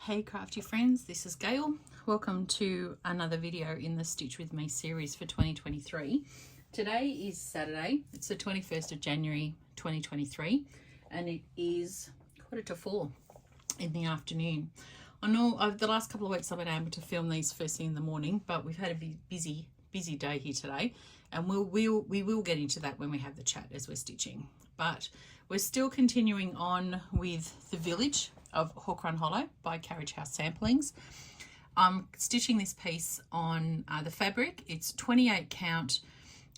Hey crafty friends, this is Gail. Welcome to another video in the Stitch With Me series for 2023. Today is Saturday, it's the 21st of January 2023 and it is 3:45 in the afternoon. I know over the last couple of weeks I've been able to film these first thing in the morning, but we've had a busy day here today, and we will get into that when we have the chat as we're stitching. But we're still continuing on with The Village of Hook Run Hollow by Carriage House Samplings. I'm stitching this piece on the fabric. It's 28 count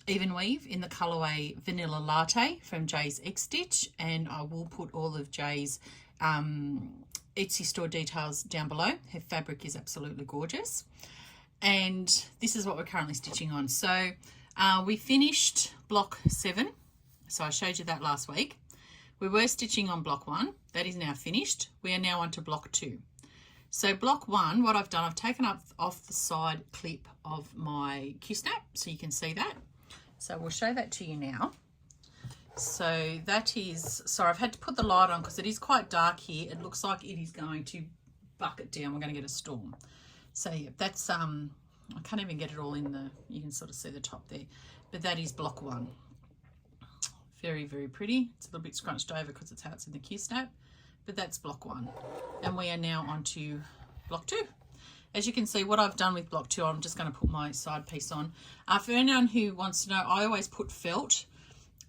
even weave in the colorway Vanilla Latte from Jays XStitch, and I will put all of Jay's Etsy store details down below. Her fabric is absolutely gorgeous, and this is what we're currently stitching on. So we finished block 7, so I showed you that last week. We were stitching on block 1, that is now finished. We are now on to block 2. So block 1, what I've done, I've taken up off the side clip of my Q-snap so you can see that. So we'll show that to you now. So that is, sorry, I've had to put the light on because it is quite dark here. It looks like it is going to bucket down. We're going to get a storm. So yeah, that's, I can't even get it all in the, you can sort of see the top there. But that is block 1. Very, very pretty. It's a little bit scrunched over because it's how it's in the Q-snap, but that's block 1. And we are now on to block 2. As you can see, what I've done with block 2, I'm just going to put my side piece on. For anyone who wants to know, I always put felt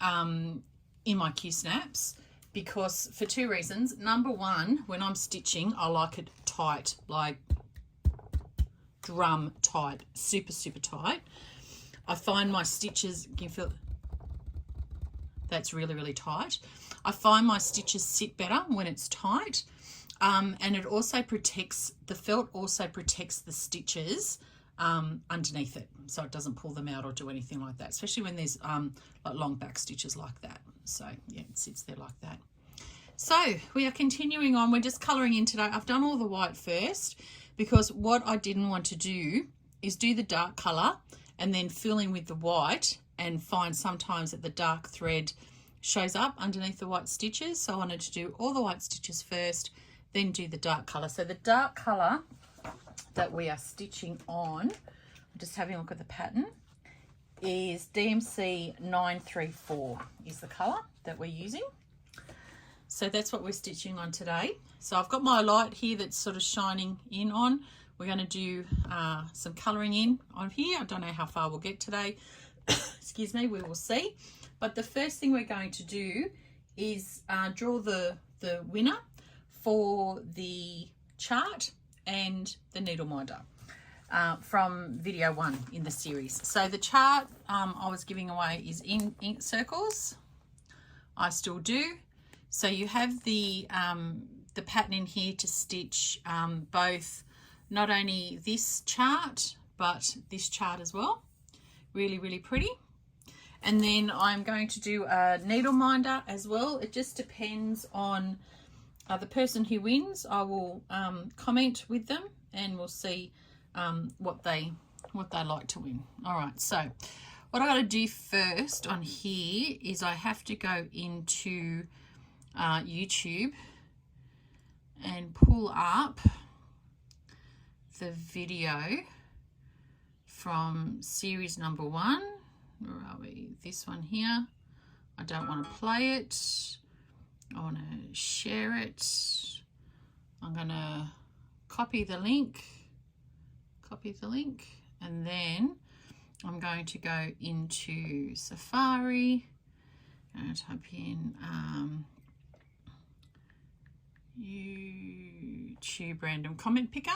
in my Q-snaps because for 2 reasons. Number 1, when I'm stitching, I like it tight, like drum tight, super, super tight. I find my stitches, you can feel that's really, really tight. I find my stitches sit better when it's tight, and it also protects, the felt also protects the stitches underneath it, so it doesn't pull them out or do anything like that, especially when there's like long back stitches like that. So yeah, it sits there like that. So we are continuing on. We're just colouring in today. I've done all the white first because what I didn't want to do is do the dark colour and then fill in with the white and find sometimes that the dark thread shows up underneath the white stitches. So I wanted to do all the white stitches first, then do the dark colour. So the dark colour that we are stitching on, I'm just having a look at the pattern, is DMC 934 is the colour that we're using. So that's what we're stitching on today. So I've got my light here that's sort of shining in on. We're going to do some colouring in on here. I don't know how far we'll get today. Excuse me, we will see. But the first thing we're going to do is draw the winner for the chart and the needle minder from video 1 in the series. So the chart I was giving away is in ink circles. I still do. So you have the pattern in here to stitch both, not only this chart but this chart as well. Really, really pretty. And then I'm going to do a needle minder as well. It just depends on the person who wins. I will comment with them and we'll see what they like to win. All right, so what I got to do first on here is I have to go into YouTube and pull up the video from series number 1. Where are we? This one here. I don't want to play it. I want to share it. I'm going to copy the link, and then I'm going to go into Safari. I'm going to type in YouTube random comment picker.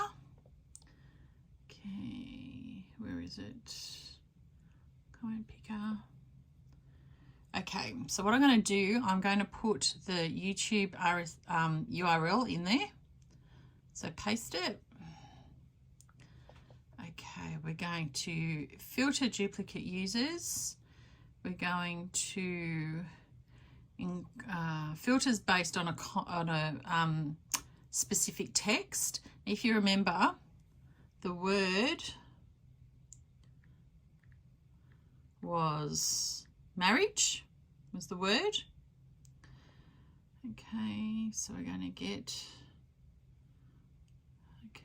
Okay, where is it? Comment picker. Okay, so what I'm going to do, I'm going to put the YouTube URL in there. So paste it. Okay, we're going to filter duplicate users. We're going to filters based on a specific text. If you remember, the word was marriage, was the word. Okay, so we're going to get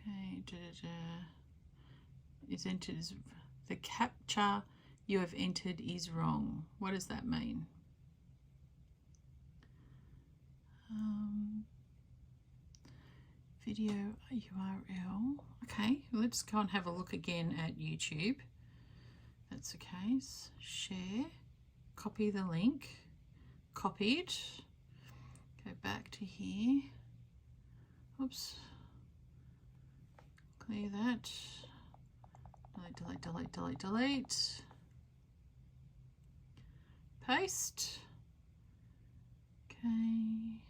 Okay, is entered as the captcha you have entered is wrong. What does that mean? Video URL. Okay, let's go and have a look again at YouTube. That's the case. Share, copy the link, copied. Go back to here. Oops. Clear that. Delete, delete, delete, delete, delete. Paste. Okay.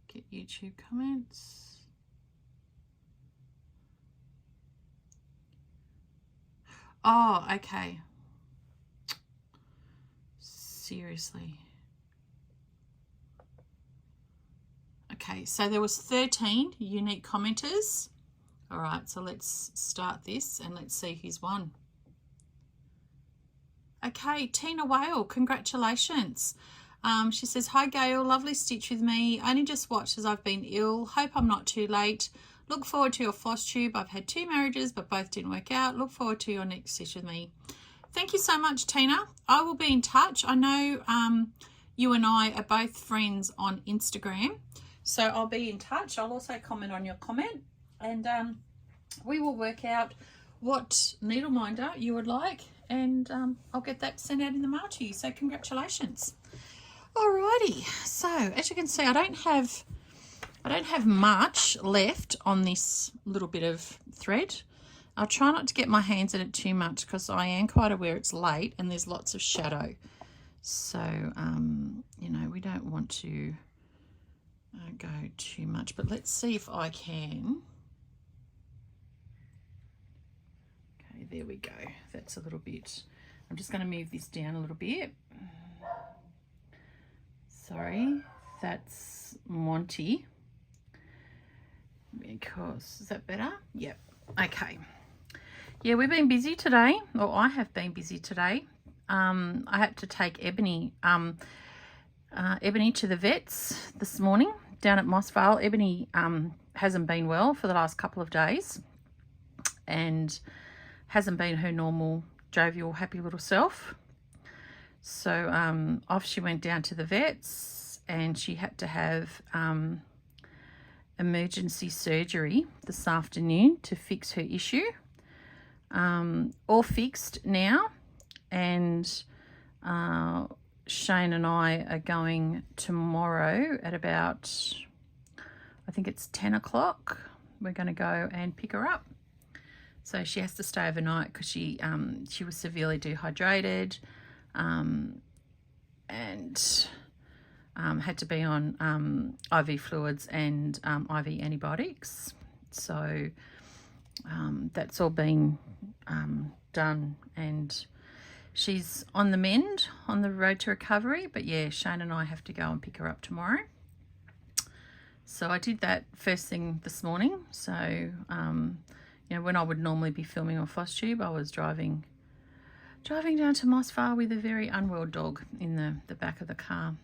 Get YouTube comments. Oh, okay. Seriously. Okay, so there was 13 unique commenters. All right, so let's start this and let's see who's won. Okay, Tina Whale, congratulations. She says, hi Gail, lovely stitch with me. Only just watched as I've been ill. Hope I'm not too late. Look forward to your floss tube. I've had 2 marriages, but both didn't work out. Look forward to your next stitch with me. Thank you so much, Tina. I will be in touch. I know you and I are both friends on Instagram, so I'll be in touch. I'll also comment on your comment, and we will work out what needle minder you would like, and I'll get that sent out in the mail to you. So congratulations. Alrighty. So as you can see, I don't have much left on this little bit of thread. I'll try not to get my hands in it too much because I am quite aware it's late and there's lots of shadow. So, you know, we don't want to go too much, but let's see if I can. Okay, there we go. That's a little bit. I'm just going to move this down a little bit. Sorry, that's Monty. Because, is that better? Yep. Okay. Yeah, we've been busy today, or I have been busy today. I had to take Ebony to the vets this morning down at Moss Vale. Ebony hasn't been well for the last couple of days and hasn't been her normal jovial, happy little self. So off she went down to the vets, and she had to have emergency surgery this afternoon to fix her issue. All fixed now, and Shane and I are going tomorrow at about, I think it's 10 o'clock. We're going to go and pick her up. So she has to stay overnight because she was severely dehydrated, and had to be on IV fluids and IV antibiotics. So that's all been done, and she's on the mend, on the road to recovery. But yeah, Shane and I have to go and pick her up tomorrow. So I did that first thing this morning. So, you know, when I would normally be filming on floss tube, I was driving down to Moss Vale with a very unwell dog in the back of the car.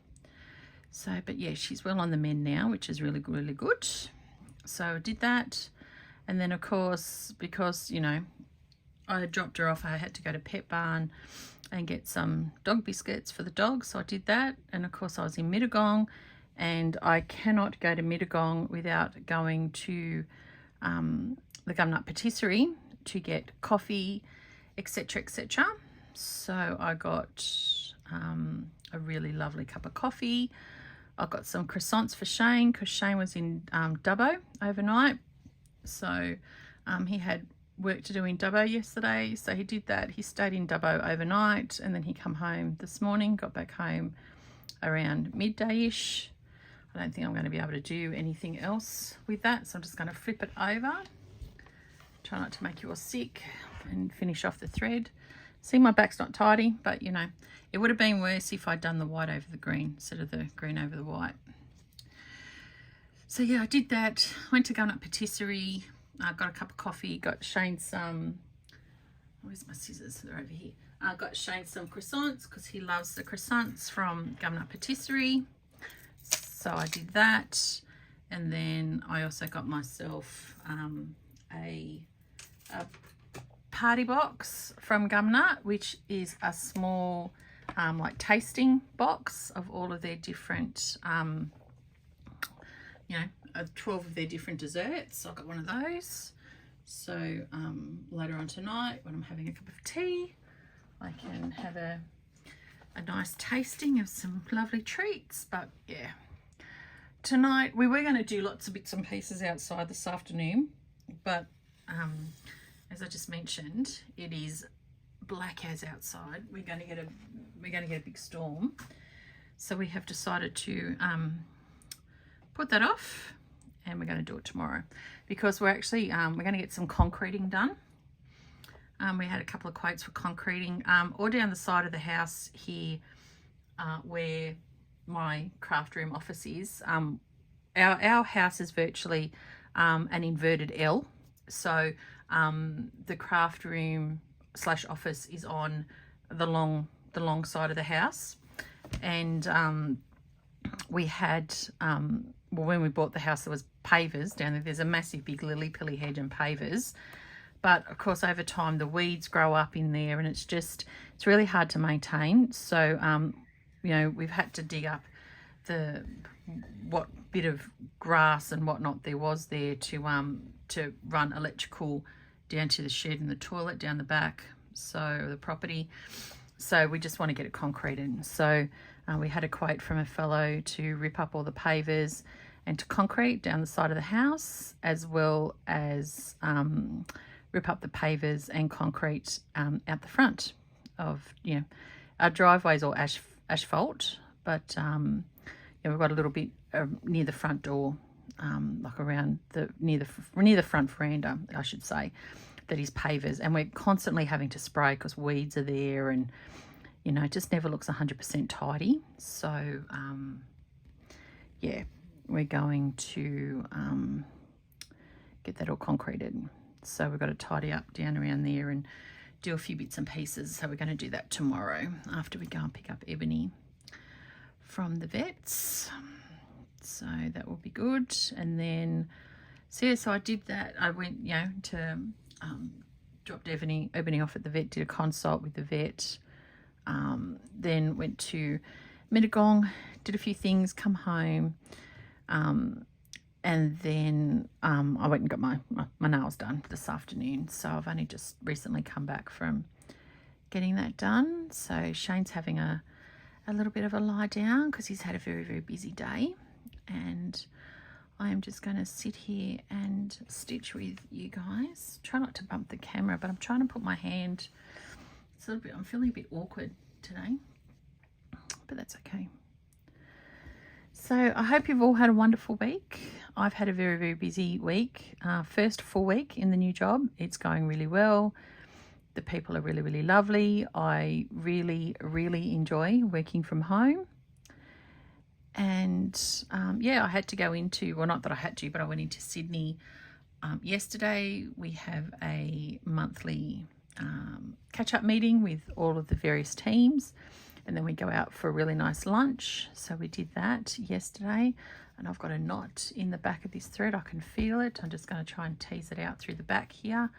So, but yeah, she's well on the mend now, which is really, really good. So I did that. And then, of course, because, you know, I had dropped her off, I had to go to Pet Barn and get some dog biscuits for the dog. So I did that. And, of course, I was in Mittagong, and I cannot go to Mittagong without going to the Gumnut Patisserie to get coffee, etc., etc. So I got a really lovely cup of coffee. I got some croissants for Shane because Shane was in Dubbo overnight. So he had work to do in Dubbo yesterday, so he did that. He stayed in Dubbo overnight, and then he come home this morning, got back home around midday-ish. I don't think I'm going to be able to do anything else with that, so I'm just going to flip it over. Try not to make you all sick, and finish off the thread. See, my back's not tidy, but you know, it would have been worse if I'd done the white over the green instead of the green over the white. So yeah, I did that. Went to Gumnut Patisserie. Got a cup of coffee. Got Shane some. Where's my scissors? They're over here. Got Shane some croissants because he loves the croissants from Gumnut Patisserie. So I did that, and then I also got myself a party box from Gumnut, which is a small like tasting box of all of their different, you know, 12 of their different desserts. So I got one of those. So later on tonight, when I'm having a cup of tea, I can have a nice tasting of some lovely treats. But yeah, tonight we were going to do lots of bits and pieces outside this afternoon, but as I just mentioned, it is black as outside. We're going to get a big storm, so we have decided to put that off, and we're going to do it tomorrow because we're actually we're going to get some concreting done. We had a couple of quotes for concreting all down the side of the house here, where my craft room office is. Our house is virtually an inverted L, so the craft room / office is on the long side of the house, and we had well, when we bought the house, there was pavers down there. There's a massive big lily pilly hedge and pavers, but of course over time the weeds grow up in there, and it's really hard to maintain. So you know, we've had to dig up what bit of grass and whatnot there was there to run electrical down to the shed and the toilet down the back, so the property. So we just want to get it concreted. So we had a quote from a fellow to rip up all the pavers and to concrete down the side of the house, as well as rip up the pavers and concrete out the front of, you know, our driveway's all asphalt, but you know, we've got a little bit near the front door, like around near the front veranda, I should say, that is pavers, and we're constantly having to spray because weeds are there, and you know, it just never looks 100% tidy. So yeah, we're going to get that all concreted. So we've got to tidy up down around there and do a few bits and pieces. So we're going to do that tomorrow after we go and pick up Ebony from the vets. So that will be good. And then so yeah, so I did that. I went, you know, to dropped Ebony off at the vet, did a consult with the vet, then went to Mittagong, did a few things, come home, and then I went and got my nails done this afternoon. So I've only just recently come back from getting that done. So Shane's having a little bit of a lie down because he's had a very, very busy day, and I am just going to sit here and stitch with you guys. Try not to bump the camera, but I'm trying to put my hand, it's a little bit, I'm feeling a bit awkward today, but that's okay. So I hope you've all had a wonderful week. I've had a very, very busy week. First full week in the new job. It's going really well. The people are really, really lovely. I really, really enjoy working from home. And yeah, I had to go into, well, not that I had to, but I went into Sydney yesterday. We have a monthly catch-up meeting with all of the various teams, and then we go out for a really nice lunch. So we did that yesterday, and I've got a knot in the back of this thread. I can feel it. I'm just going to try and tease it out through the back here.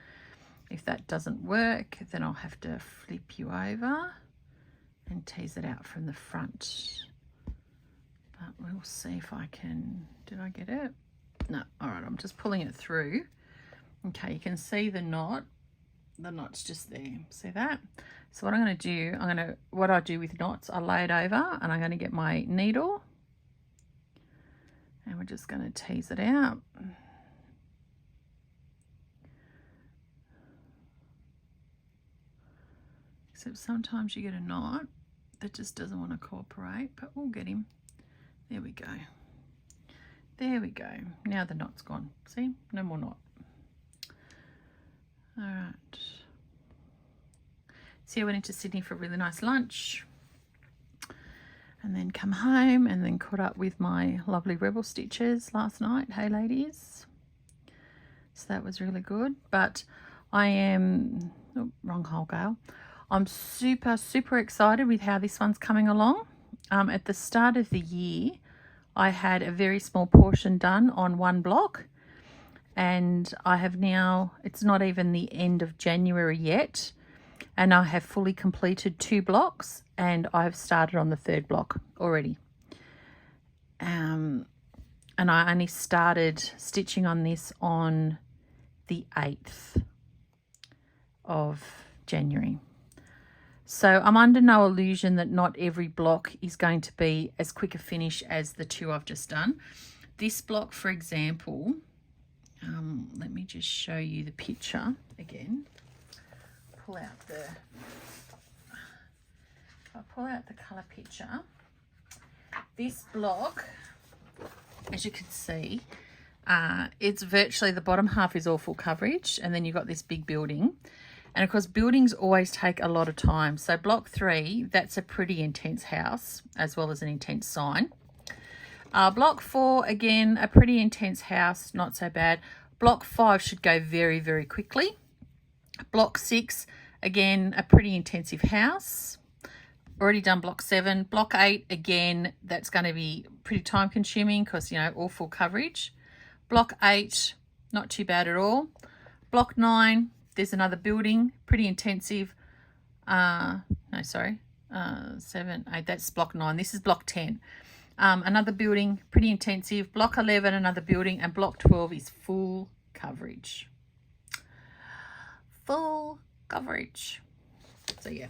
If that doesn't work, then I'll have to flip you over and tease it out from the front. But we'll see if I can. Did I get it? No. All right, I'm just pulling it through. Okay, you can see the knot. The knot's just there. See that? So what I'm going to do, what I do with knots, I lay it over, and I'm going to get my needle, and we're just going to tease it out. Except sometimes you get a knot that just doesn't want to cooperate, but we'll get him. There we go. There we go. Now the knot's gone. See? No more knot. All right. So I went into Sydney for a really nice lunch, and then come home and then caught up with my lovely Rebel Stitches last night. Hey ladies. So that was really good. But I am, oh, wrong hole, Gail. I'm super, super excited with how this one's coming along. At the start of the year, I had a very small portion done on one block, and I have now, it's not even the end of January yet, and I have fully completed 2 blocks, and I've started on the 3rd block already. And I only started stitching on this on the 8th of January. So I'm under no illusion that not every block is going to be as quick a finish as the 2 I've just done. This block, for example, let me just show you the picture again. Pull out the colour picture. This block, as you can see, it's virtually, the bottom half is all full coverage, and then you've got this big building. And of course, buildings always take a lot of time. So block 3, that's a pretty intense house, as well as an intense sign. Block 4, again, a pretty intense house, not so bad. Block 5 should go very, very quickly. Block 6, again, a pretty intensive house. Already done block 7. Block 8, again, that's going to be pretty time consuming because, you know, all full coverage. Block 8, not too bad at all. Block 9, there's another building, pretty intensive. 7, 8, that's block 9. This is block 10. Another building, pretty intensive. Block 11, another building, and block 12 is full coverage. Full coverage. So yeah,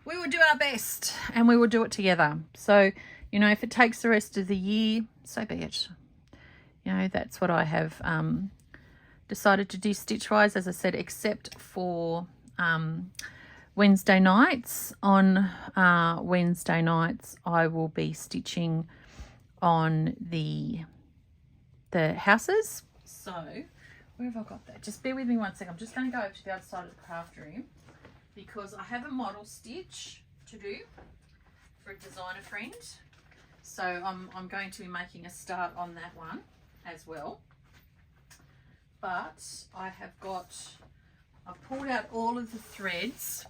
we will do our best, and we will do it together. So, you know, if it takes the rest of the year, so be it. You know, that's what I have decided to do stitch-wise, as I said, except for Wednesday nights. On Wednesday nights, I will be stitching on the houses. So, where have I got that? Just bear with me one second. I'm just going to go over to the other side of the craft room because I have a model stitch to do for a designer friend. So I'm going to be making a start on that one as well. But I've pulled out all of the threads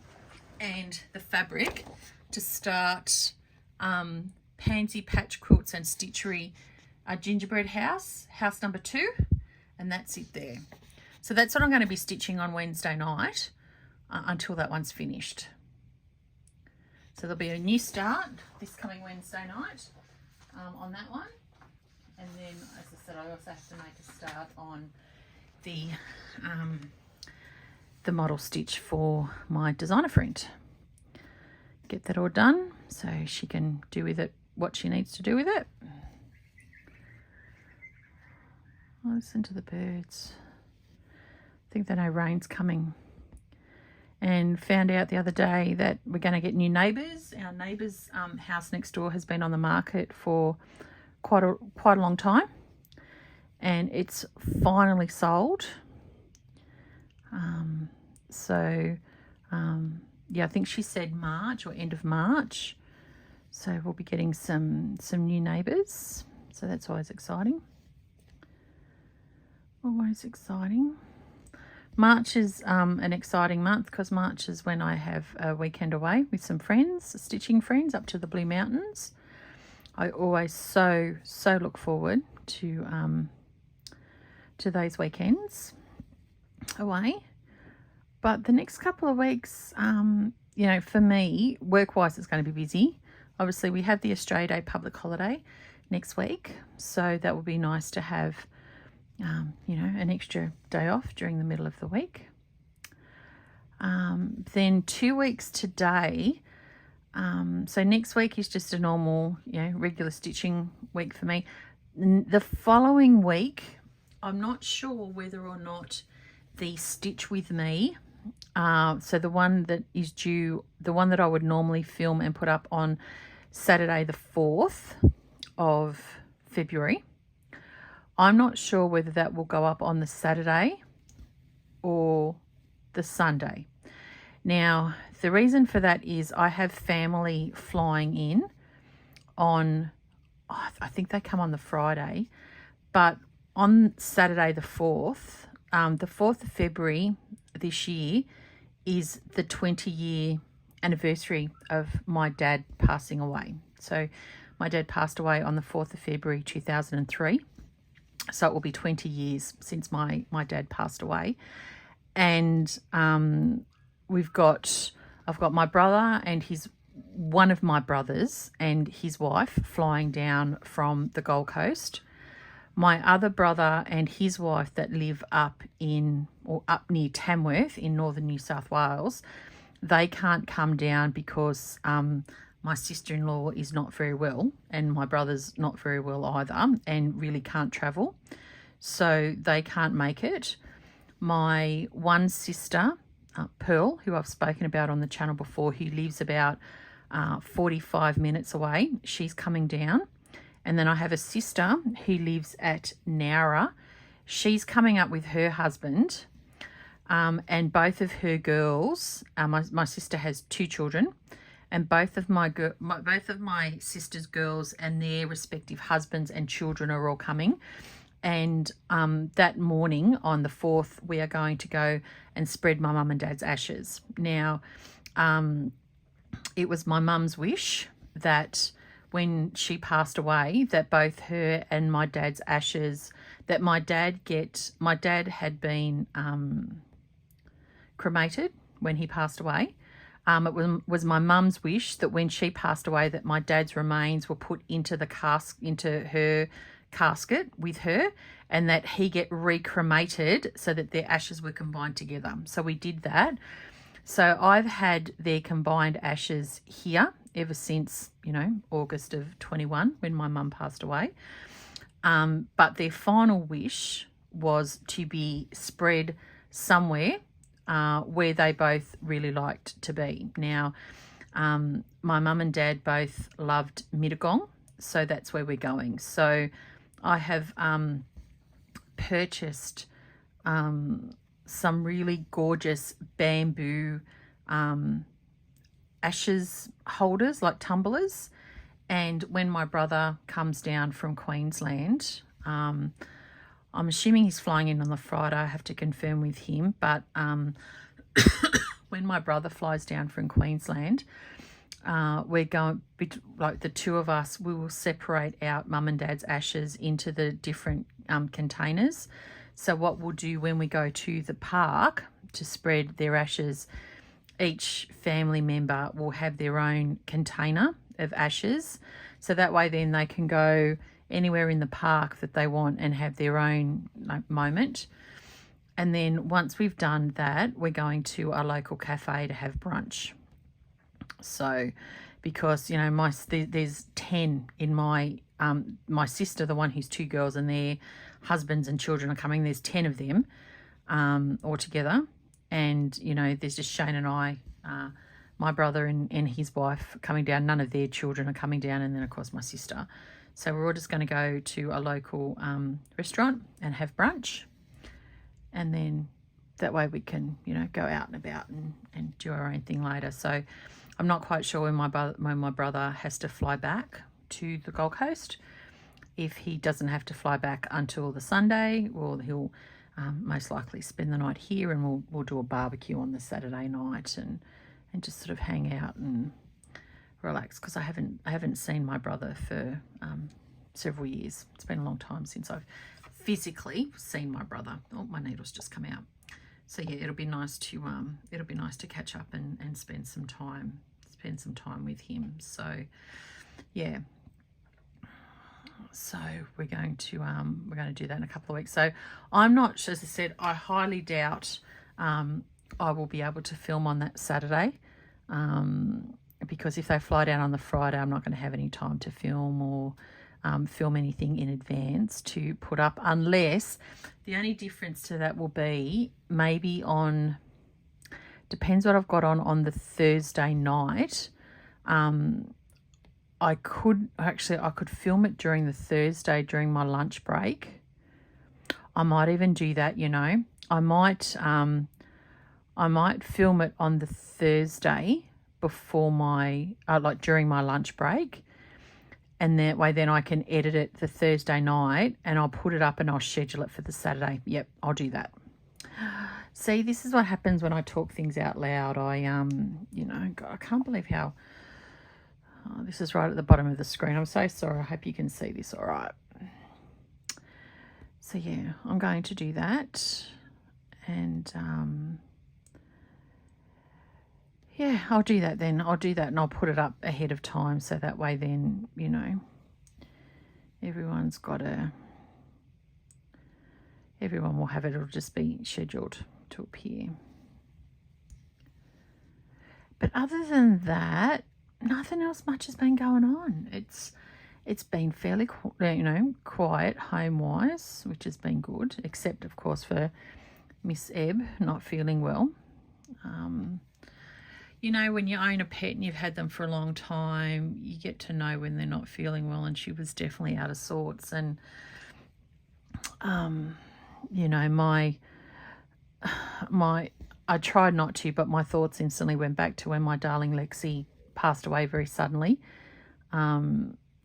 and the fabric to start Pansy Patch Quilts and Stitchery Gingerbread House number 2, and that's it there. So that's what I'm going to be stitching on Wednesday night until that one's finished. So there'll be a new start this coming Wednesday night on that one, and then, as I said, I also have to make a start on the model stitch for my designer friend. Get that all done so she can do with it what she needs to do with it. Listen to the birds. I think they know rain's coming. And found out the other day that we're going to get new neighbours. Our neighbour's house next door has been on the market for quite a long time, and it's finally sold. Yeah, I think she said March or end of March. So we'll be getting some new neighbours. So that's always exciting. Always exciting. March is an exciting month because March is when I have a weekend away with some friends, stitching friends, up to the Blue Mountains. I always so look forward to those weekends away. But the next couple of weeks, you know, for me, work-wise, it's going to be busy. Obviously, we have the Australia Day public holiday next week, so that will be nice to have, you know, an extra day off during the middle of the week. Then 2 weeks today, so next week is just a normal, you know, regular stitching week for me. The following week, I'm not sure whether or not the Stitch With Me, so the one that is due, the one that I would normally film and put up on Saturday the 4th of February, I'm not sure whether that will go up on the Saturday or the Sunday. Now, the reason for that is I have family flying in on, I think they come on the Friday, but on Saturday the 4th, the 4th of February this year is the 20-year anniversary of my dad passing away. So my dad passed away on the 4th of February 2003. So it will be 20 years since my dad passed away. And I've got my brother and one of my brothers and his wife flying down from the Gold Coast. My other brother and his wife that live up near Tamworth in northern New South Wales, they can't come down because my sister-in-law is not very well and my brother's not very well either and really can't travel. So they can't make it. My one sister, Pearl, who I've spoken about on the channel before, who lives about 45 minutes away, she's coming down. And then I have a sister who lives at Nowra. She's coming up with her husband, and both of her girls. My sister has 2 children, and both of my sister's girls and their respective husbands and children are all coming. And that morning on the 4th, we are going to go and spread my mum and dad's ashes. Now, it was my mum's wish that when she passed away, that both her and my dad's ashes, that my dad had been cremated when he passed away. It was my mum's wish that when she passed away, that my dad's remains were put into her casket with her, and that he get recremated so that their ashes were combined together. So we did that. So I've had their combined ashes here ever since, August of 21 when my mum passed away. But their final wish was to be spread somewhere where they both really liked to be. Now, my mum and dad both loved Mittagong, so that's where we're going. So I have purchased some really gorgeous bamboo ashes holders, like tumblers. And when my brother comes down from Queensland, I'm assuming he's flying in on the Friday. I have to confirm with him. But when my brother flies down from Queensland, we're going, like the 2 of us, we will separate out mum and dad's ashes into the different containers. So what we'll do when we go to the park to spread their ashes, each family member will have their own container of ashes. So that way then they can go anywhere in the park that they want and have their own moment. And then once we've done that, we're going to a local cafe to have brunch. So because, there's 10 in my sister, the one who's 2 girls, and their husbands and children are coming. There's 10 of them all together. And, there's just Shane and I, my brother and his wife coming down. None of their children are coming down. And then, of course, my sister. So we're all just going to go to a local restaurant and have brunch. And then that way we can, go out and about and do our own thing later. So I'm not quite sure when my brother has to fly back to the Gold Coast. If he doesn't have to fly back until the Sunday, well, he'll most likely spend the night here, and we'll do a barbecue on the Saturday night and just sort of hang out and relax, because I haven't seen my brother for several years. It's been a long time since I've physically seen my brother. Oh, my needle's just come out. So yeah, it'll be nice to catch up and spend some time with him. So yeah. So we're going to do that in a couple of weeks. So I'm not, as I said, I highly doubt I will be able to film on that Saturday, because if they fly down on the Friday, I'm not going to have any time to film or film anything in advance to put up, unless the only difference to that will be maybe depends what I've got on the Thursday night. I could film it during the Thursday during my lunch break. I might even do that, I might film it on the Thursday before during my lunch break, and that way then I can edit it the Thursday night and I'll put it up and I'll schedule it for the Saturday. Yep, I'll do that. See, this is what happens when I talk things out loud. I God, I can't believe how this is right at the bottom of the screen. I'm so sorry. I hope you can see this all right. So yeah, I'm going to do that, and yeah, I'll do that then. I'll do that and I'll put it up ahead of time, so that way then, you know, everyone will have it. It'll just be scheduled to appear. But other than that, nothing else much has been going on. It's been fairly, you know, quiet home-wise, which has been good, except, of course, for Miss Ebb not feeling well. You know, when you own a pet and you've had them for a long time, you get to know when they're not feeling well, and she was definitely out of sorts. And, you know, I tried not to, but my thoughts instantly went back to when my darling Lexi passed away very suddenly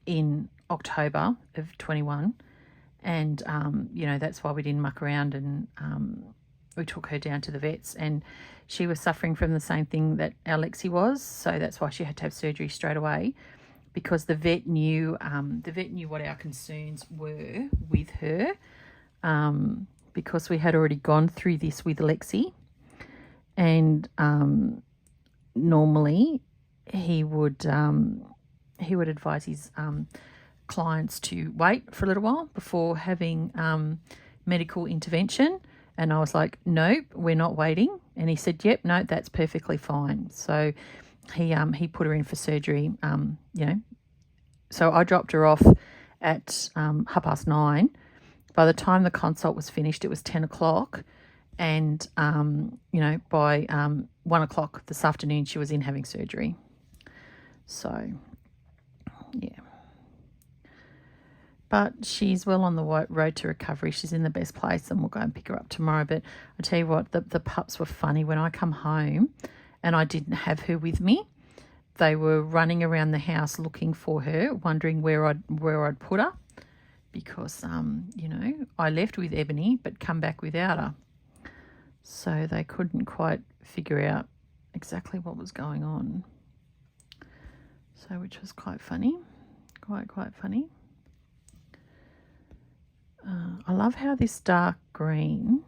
in October of 21. And, you know, that's why we didn't muck around, and we took her down to the vets, and she was suffering from the same thing that our Lexi was. So that's why she had to have surgery straight away, because the vet knew what our concerns were with her, because we had already gone through this with Lexi. And normally he would advise his clients to wait for a little while before having medical intervention. And I was like, nope, we're not waiting. And he said, yep, no, that's perfectly fine. So he put her in for surgery, you know. So I dropped her off at 9:30. By the time the consult was finished, it was 10 o'clock. And, you know, by 1 o'clock this afternoon, she was in having surgery. So, yeah. But she's well on the road to recovery. She's in the best place, and we'll go and pick her up tomorrow. But I tell you what, the pups were funny. When I come home and I didn't have her with me, they were running around the house looking for her, wondering where I'd put her, because, you know, I left with Ebony but come back without her. So they couldn't quite figure out exactly what was going on. So, which was quite funny, quite funny. I love how this dark green,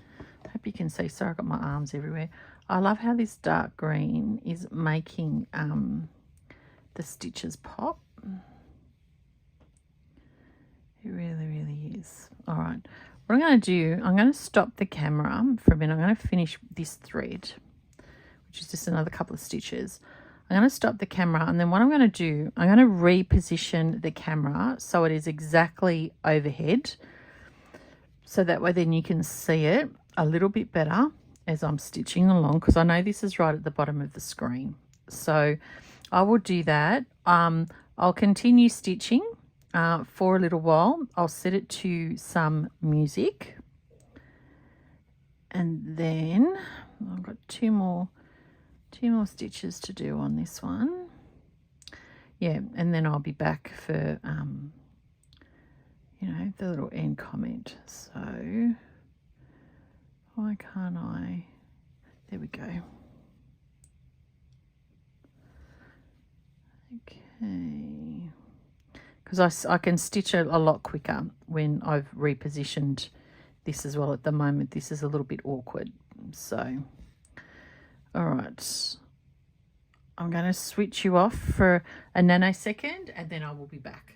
I hope you can see, sorry I've got my arms everywhere. I love how this dark green is making the stitches pop. It really, really is. All right, what I'm going to do, I'm going to stop the camera for a minute. I'm going to finish this thread, which is just another couple of stitches. I'm going to stop the camera, and then what I'm going to do, I'm going to reposition the camera so it is exactly overhead, so that way then you can see it a little bit better as I'm stitching along, because I know this is right at the bottom of the screen. So I will do that. I'll continue stitching for a little while. I'll set it to some music, and then I've got two more stitches to do on this one. Yeah, and then I'll be back for you know, the little end comment. So why can't I? There we go. Okay, because I can stitch a lot quicker when I've repositioned this as well. At the moment this is a little bit awkward. So all right, I'm going to switch you off for a nanosecond, and then I will be back.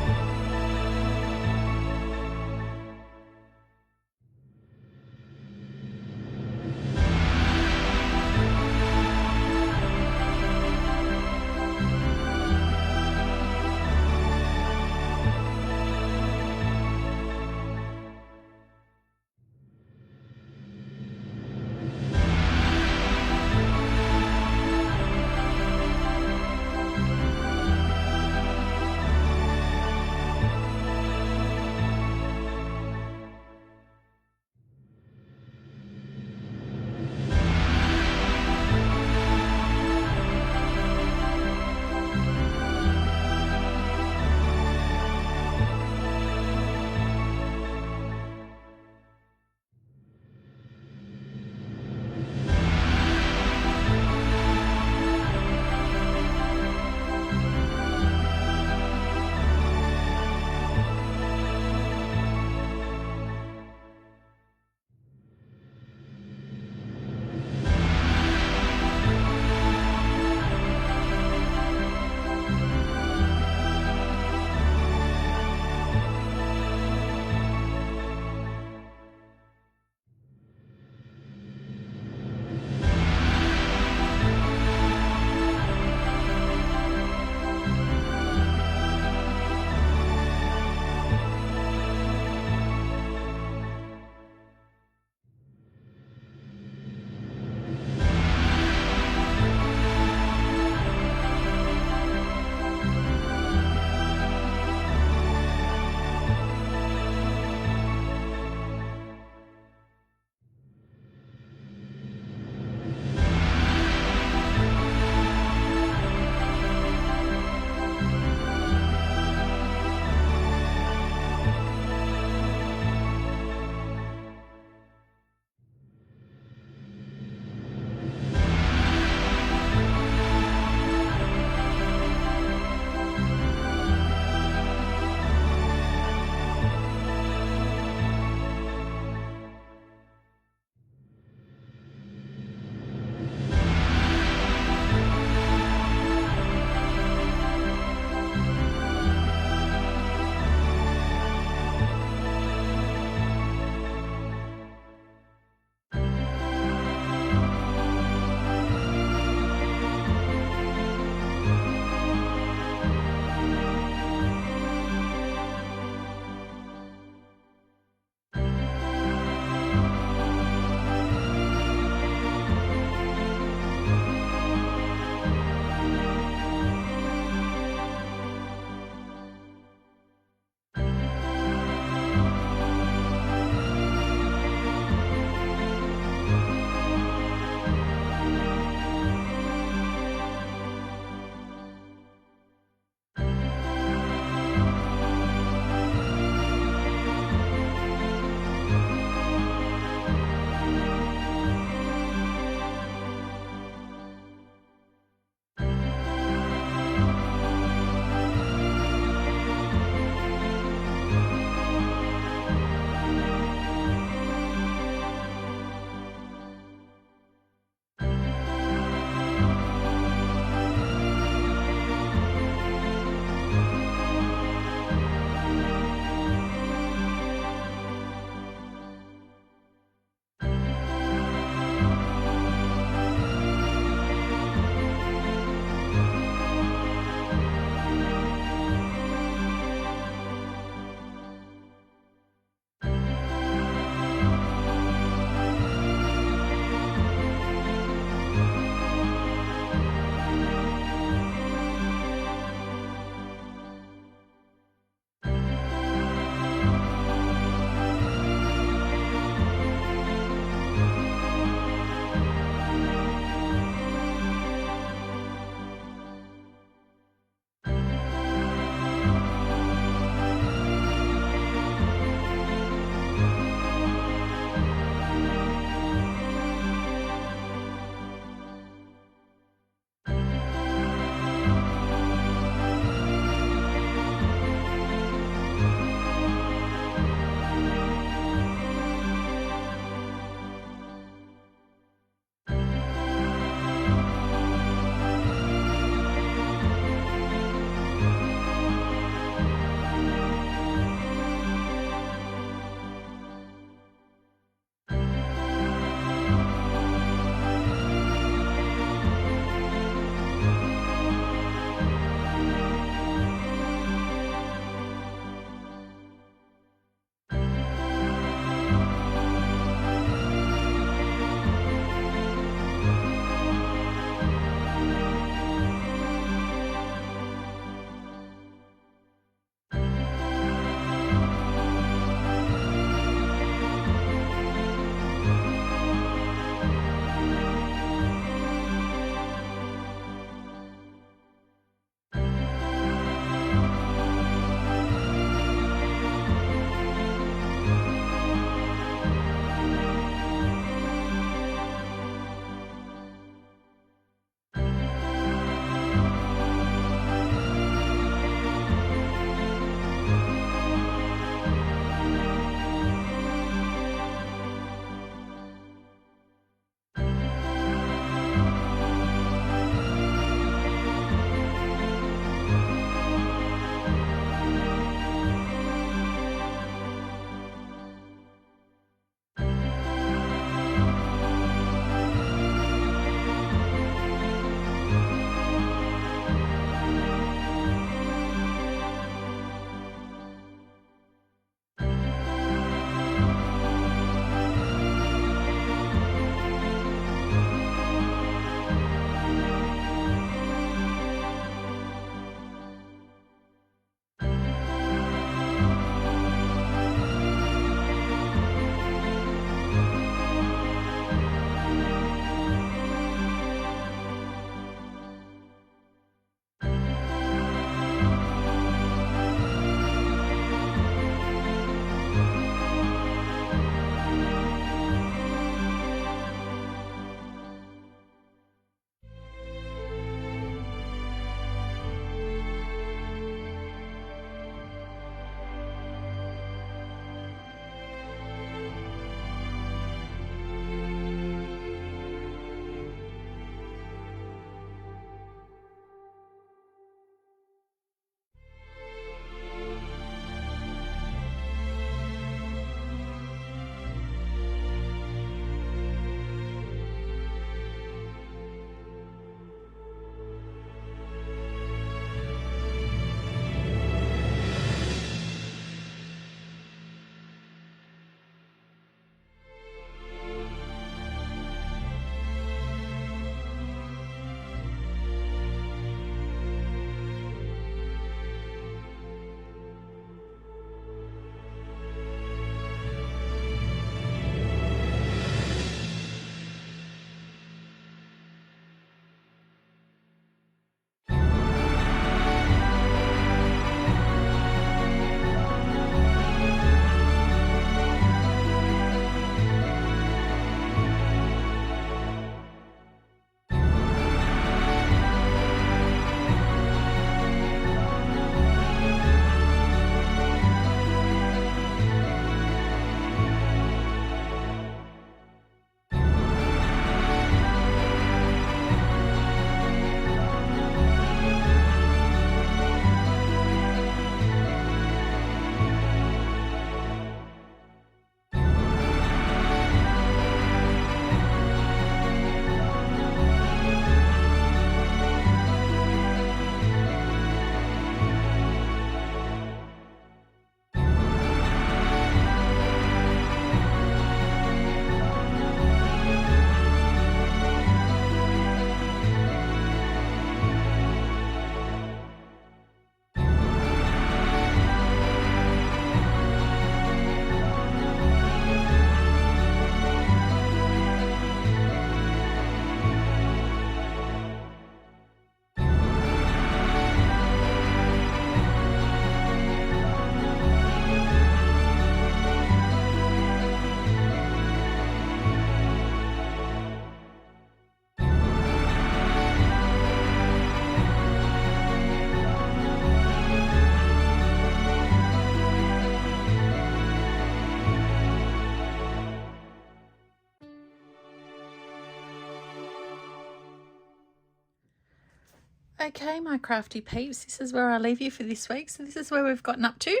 Okay, my crafty peeps, this is where I leave you for this week. So this is where we've gotten up to.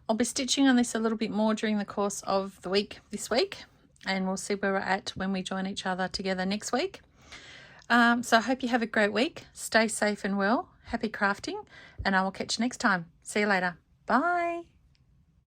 I'll be stitching on this a little bit more during the course of the week this week, and we'll see where we're at when we join each other together next week. So I hope you have a great week. Stay safe and well. Happy crafting, and I will catch you next time. See you later. Bye.